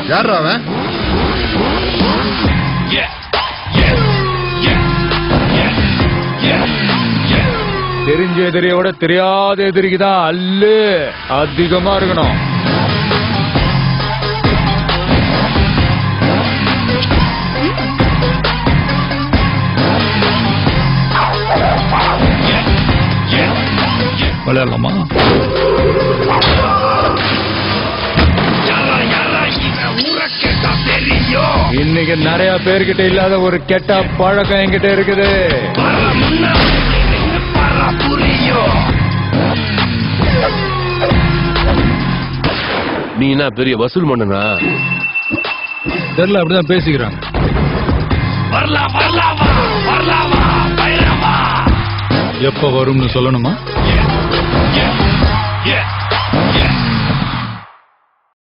யாரா அவன்? தெரிஞ்ச எதிரியோட தெரியாத எதிரிக்குதான் அல்லு அதிகமா இருக்கணும். விளையாடலாமா? இன்னைக்கு நிறைய பேர்கிட்ட இல்லாத ஒரு கெட்ட பழக்கம் என்கிட்ட இருக்குது. நீ என்ன பெரிய வசூல் பண்ணுனா? தெரியல, அப்படிதான் பேசிக்கிறாங்க. எப்ப வரும்னு சொல்லணுமா?